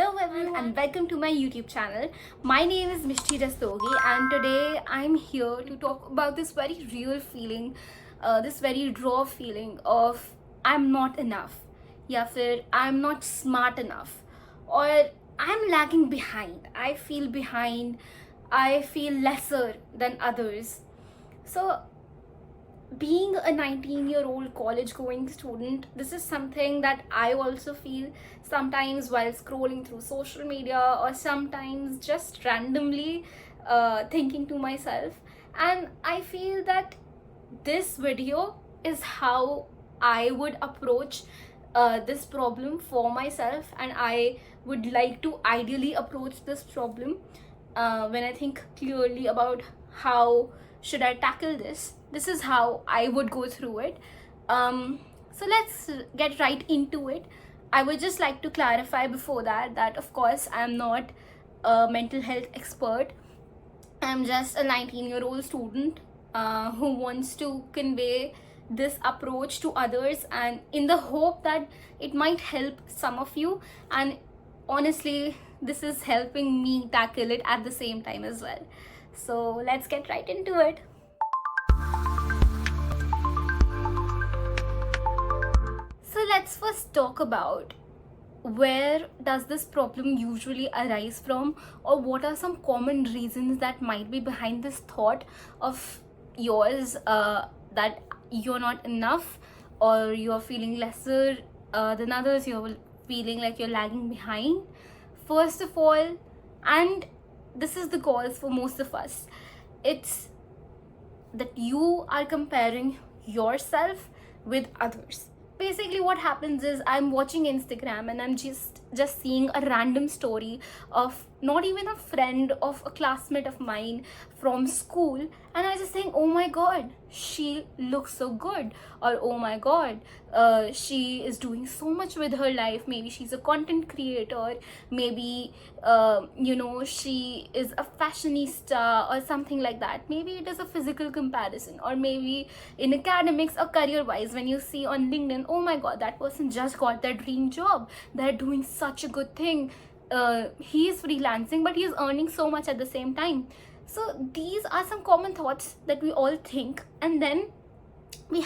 Hello everyone and welcome to my YouTube channel. My name is Mishti Rastogi and today I'm here to talk about this very real feeling, this very raw feeling of I'm not enough, या फिर I'm not smart enough, or I'm lagging behind. I feel behind. I feel lesser than others. So being a 19-year-old college going student, this is something that I also feel sometimes while scrolling through social media, or sometimes just randomly thinking to myself. And I feel that this video is how I would approach this problem for myself, and I would like to ideally approach this problem when I think clearly about how should I tackle this. This is how I would go through it. So let's get right into it. I would just like to clarify before that of course I'm not a mental health expert. I'm just a 19-year-old student who wants to convey this approach to others, and in the hope that it might help some of you. And honestly, this is helping me tackle it at the same time as well. So let's get right into it. So let's first talk about where does this problem usually arise from, or what are some common reasons that might be behind this thought of yours that you're not enough, or you're feeling lesser than others, you're feeling like you're lagging behind. First of all, and this is the cause for most of us, it's that you are comparing yourself with others. Basically what happens is I'm watching Instagram and I'm just seeing a random story of not even a friend, of a classmate of mine from school, and I just think, oh my god, she looks so good, or oh my god, she is doing so much with her life. Maybe she's a content creator, maybe she is a fashionista or something like that. Maybe it is a physical comparison, or maybe in academics or career wise, when you see on LinkedIn, oh my god, that person just got their dream job, they're doing such a good thing, he is freelancing but he is earning so much at the same time. So these are some common thoughts that we all think, and then we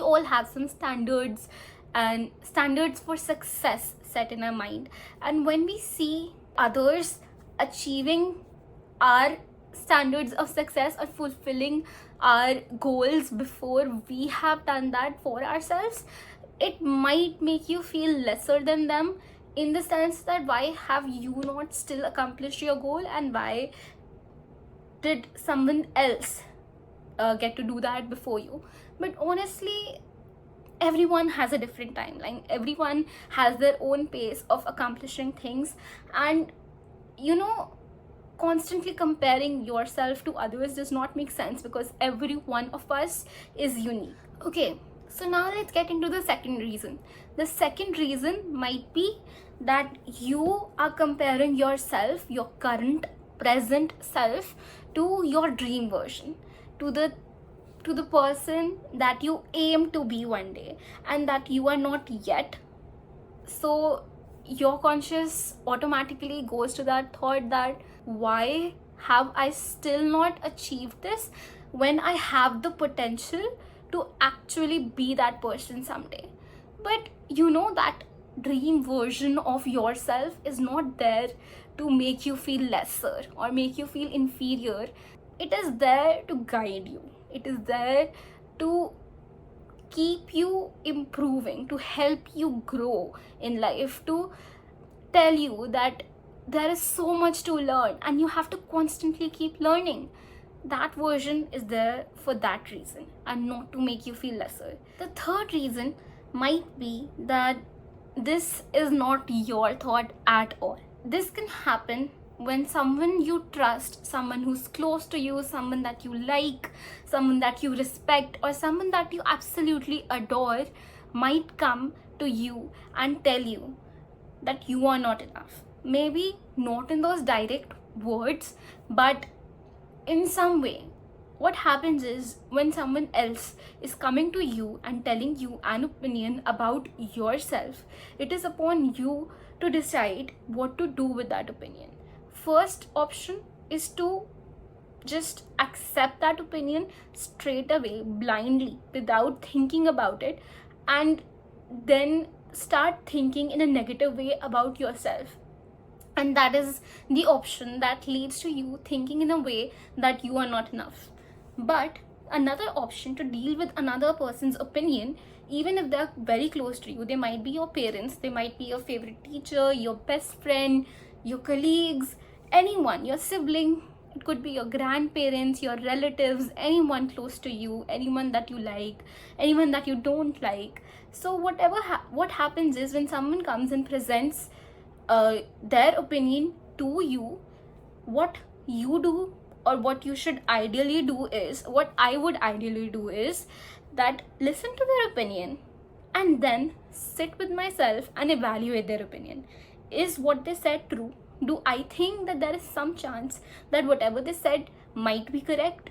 all have some standards and standards for success set in our mind. And when we see others achieving our standards of success or fulfilling our goals before we have done that for ourselves, it might make you feel lesser than them, in the sense that why have you not still accomplished your goal, and why did someone else get to do that before you. But honestly, everyone has a different timeline, everyone has their own pace of accomplishing things, and constantly comparing yourself to others does not make sense, because every one of us is unique. Okay, so now let's get into the second reason. The second reason might be that you are comparing yourself, your current present self, to your dream version, to the person that you aim to be one day and that you are not yet. So your conscious automatically goes to that thought that why have I still not achieved this when I have the potential to actually be that person someday. But that dream version of yourself is not there to make you feel lesser or make you feel inferior. It is there to guide you, it is there to keep you improving, to help you grow in life, to tell you that there is so much to learn and you have to constantly keep learning. That version is there for that reason and not to make you feel lesser. The third reason might be that this is not your thought at all. This can happen when someone you trust, someone who's close to you, someone that you like, someone that you respect, or someone that you absolutely adore might come to you and tell you that you are not enough. Maybe not in those direct words, but in some way. What happens is, when someone else is coming to you and telling you an opinion about yourself, it is upon you to decide what to do with that opinion. First option is to just accept that opinion straight away, blindly, without thinking about it, and then start thinking in a negative way about yourself. And that is the option that leads to you thinking in a way that you are not enough. But another option to deal with another person's opinion, even if they're very close to you, they might be your parents, they might be your favorite teacher, your best friend, your colleagues, anyone, your sibling, it could be your grandparents, your relatives, anyone close to you, anyone that you like, anyone that you don't like. So what happens is, when someone comes and presents their opinion to you, what you do, or what you should ideally do is, what I would ideally do is that listen to their opinion and then sit with myself and evaluate their opinion. Is what they said true? Do I think that there is some chance that whatever they said might be correct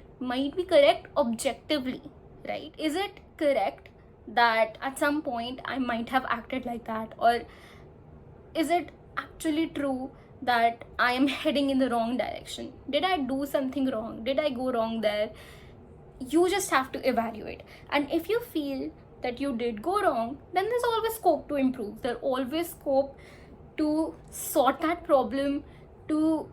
objectively, right? Is it correct that at some point I might have acted like that? Or is it actually true that I am heading in the wrong direction? Did I do something wrong? Did I go wrong there? You just have to evaluate. And if you feel that you did go wrong, then there's always scope to improve. There's always scope to sort that problem, to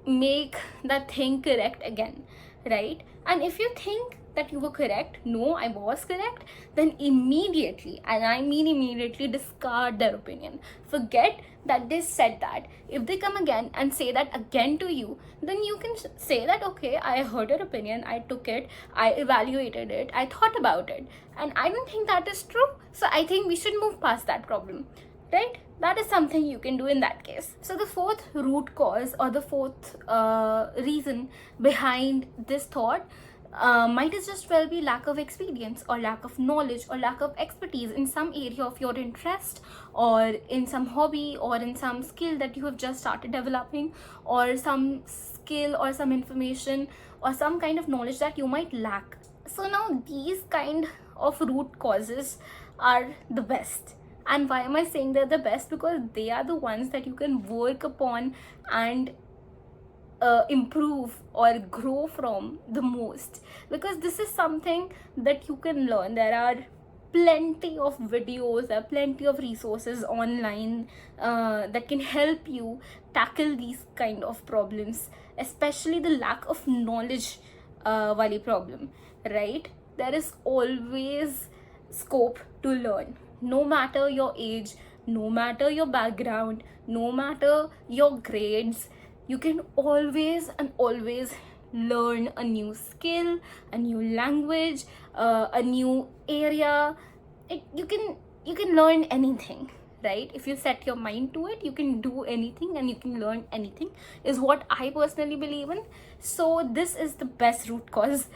make that thing correct again, right? And if you think that you were correct, no, I was correct, then immediately, and I mean immediately, discard their opinion. Forget that they said that. If they come again and say that again to you, then you can say that, okay, I heard your opinion, I took it, I evaluated it, I thought about it, and I don't think that is true, so I think we should move past that problem, right? That is something you can do in that case. So the fourth root cause, or the fourth reason behind this thought might just well be lack of experience, or lack of knowledge, or lack of expertise in some area of your interest, or in some hobby, or in some skill that you have just started developing, or some skill or some information or some kind of knowledge that you might lack. So now these kind of root causes are the best. And why am I saying they're the best? Because they are the ones that you can work upon and improve or grow from the most. Because this is something that you can learn. There are plenty of videos, there are plenty of resources online that can help you tackle these kind of problems, especially the lack of knowledge wali problem, right? There is always scope to learn. No matter your age, no matter your background, no matter your grades, you can always and always learn a new skill, a new language, a new area. You can learn anything, right? If you set your mind to it, you can do anything and you can learn anything, is what I personally believe in. So this is the best root cause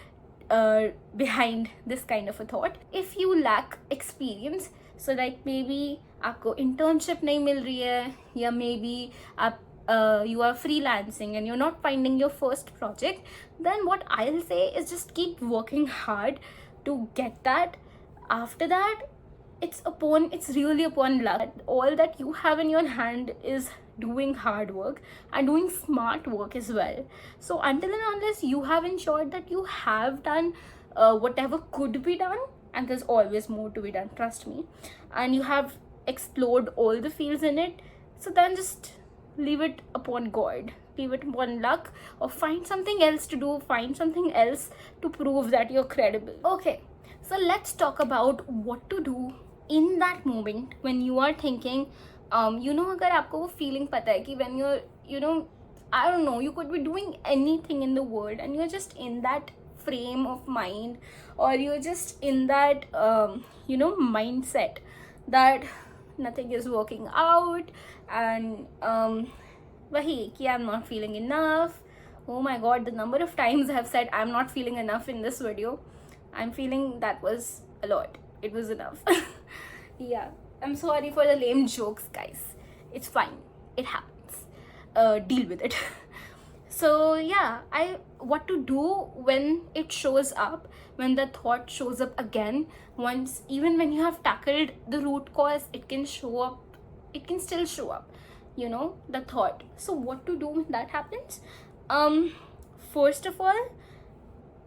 behind this kind of a thought. If you lack experience, so like maybe आपको internship नहीं मिल रही है, या maybe you are freelancing and you're not finding your first project, then what I'll say is just keep working hard to get that. After that, it's really upon luck. All that you have in your hand is doing hard work and doing smart work as well. So until and unless you have ensured that you have done whatever could be done, and there's always more to be done, trust me, and you have explored all the fields in it, so then just leave it upon God, leave it upon luck, or find something else to do, find something else to prove that you're credible. Okay, so let's talk about what to do in that moment when you are thinking, अगर आपको वो feeling पता है कि when you're, I don't know, you could be doing anything in the world and you're just in that frame of mind, or you're just in that mindset that nothing is working out, and wahi ki I'm not feeling enough. Oh my god, the number of times I have said I'm not feeling enough in this video. I'm feeling that was a lot. It was enough. Yeah, I'm sorry for the lame jokes, guys. It's fine, it happens. Deal with it. So yeah, what to do when it shows up, when the thought shows up again. Even when you have tackled the root cause, it can still show up. the thought. So what to do when that happens? First of all,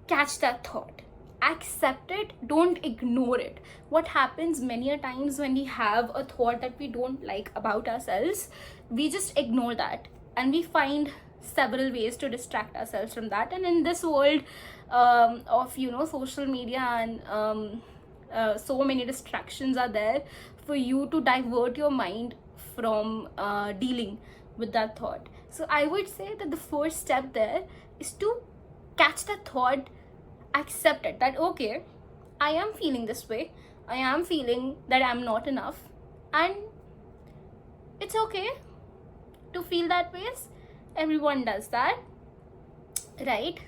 catch that thought, accept it, don't ignore it. What happens many a times when we have a thought that we don't like about ourselves, we just ignore that, and we find several ways to distract ourselves from that. And in this world of social media and so many distractions are there for you to divert your mind from dealing with that thought. So I would say that the first step there is to catch that thought, accept it, that okay, I am feeling this way, I am feeling that I'm not enough, and it's okay to feel that ways. Everyone does that, right?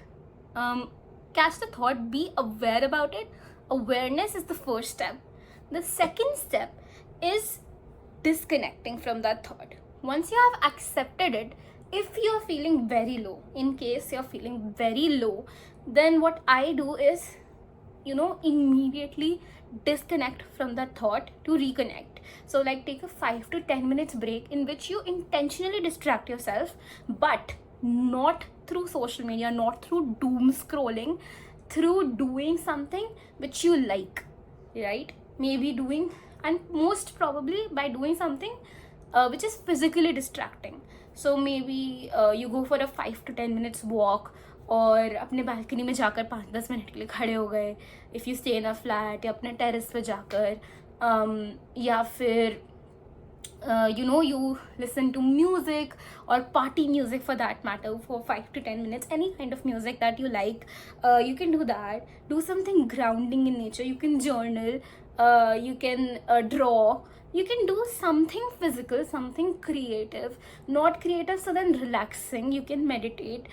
Catch the thought, be aware about it. Awareness is the first step. The second step is disconnecting from that thought. Once you have accepted it, if you're feeling very low, in case you're feeling very low, then what I do is immediately disconnect from that thought to reconnect. So like, take a 5 to 10 minutes break in which you intentionally distract yourself, but not through social media, not through doom scrolling, through doing something which you like, right? Maybe doing, and most probably by doing something which is physically distracting. So maybe you go for a 5 to 10 minutes walk, और अपने balcony में जाकर 5-10 minute के लिए खड़े हो गए, if you stay in a flat, या अपने टेरेस पे जाकर, या फिर you listen to music or party music for that matter for 5 to 10 minutes, any kind of music that you like. You can do that. Do something grounding in nature. You can journal, you can draw, you can do something physical, something creative, not creative so then relaxing. You can meditate,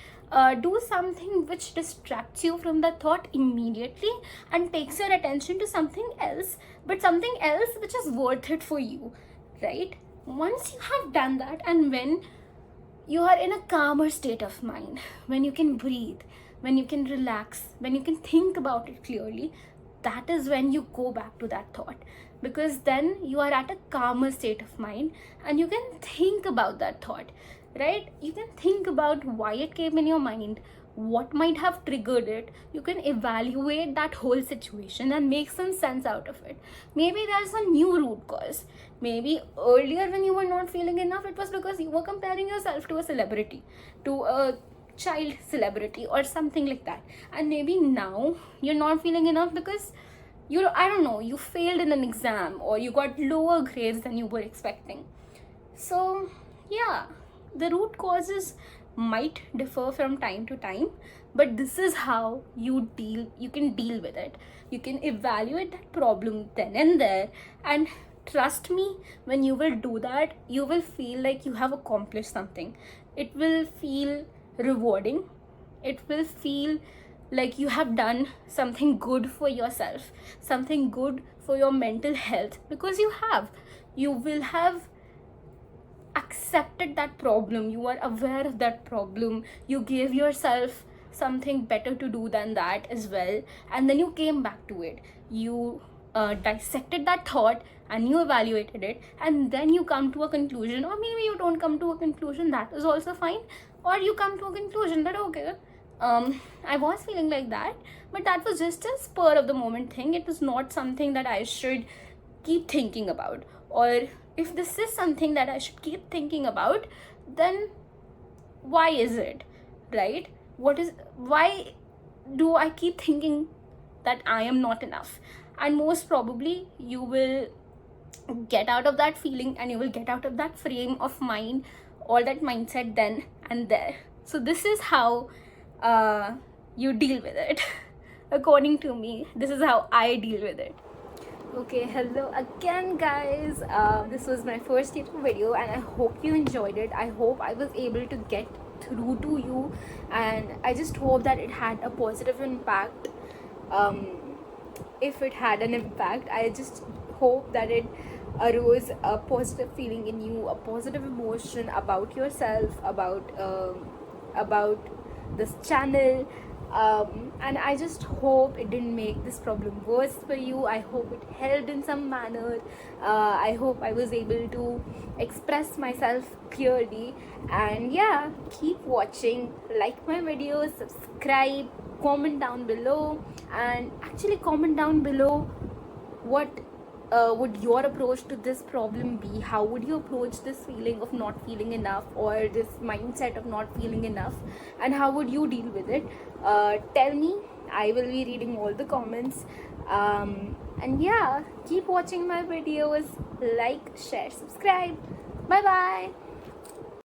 do something which distracts you from that thought immediately and takes your attention to something else, but something else which is worth it for you, right? Once you have done that, and when you are in a calmer state of mind, when you can breathe, when you can relax, when you can think about it clearly, that is when you go back to that thought, because then you are at a calmer state of mind and you can think about that thought, right? You can think about why it came in your mind, what might have triggered it. You can evaluate that whole situation and make some sense out of it. Maybe there's a new root cause. Maybe earlier when you were not feeling enough, it was because you were comparing yourself to a celebrity, to a child celebrity or something like that. And maybe now you're not feeling enough because you failed in an exam, or you got lower grades than you were expecting. So yeah, the root causes might differ from time to time, but this is how you can deal with it. You can evaluate that problem then and there, and trust me, when you will do that, you will feel like you have accomplished something. It will feel rewarding. It will feel like you have done something good for yourself, something good for your mental health, because you will have accepted that problem, you are aware of that problem, you gave yourself something better to do than that as well, and then you came back to it. You dissected that thought and you evaluated it, and then you come to a conclusion, or maybe you don't come to a conclusion, that is also fine. Or you come to a conclusion that okay, I was feeling like that, but that was just a spur of the moment thing. It was not something that I should keep thinking about. Or if this is something that I should keep thinking about, then why is it, right? Why do I keep thinking that I am not enough? And most probably you will get out of that feeling, and you will get out of that frame of mind, all that mindset then and there. So this is how you deal with it. According to me, this is how I deal with it. Okay, hello again guys. This was my first YouTube video and I hope you enjoyed it. I hope I was able to get through to you, and I just hope that it had a positive impact. If it had an impact, I just hope that it arose a positive feeling in you, a positive emotion about yourself, about this channel, And I just hope it didn't make this problem worse for you. I hope it helped in some manner. I hope I was able to express myself clearly. And yeah, keep watching, like my videos, subscribe, comment down below, and actually comment down below what would your approach to this problem be. How would you approach this feeling of not feeling enough, or this mindset of not feeling enough, and how would you deal with it? Tell me. I will be reading all the comments. And yeah, keep watching my videos, like, share, subscribe. Bye bye.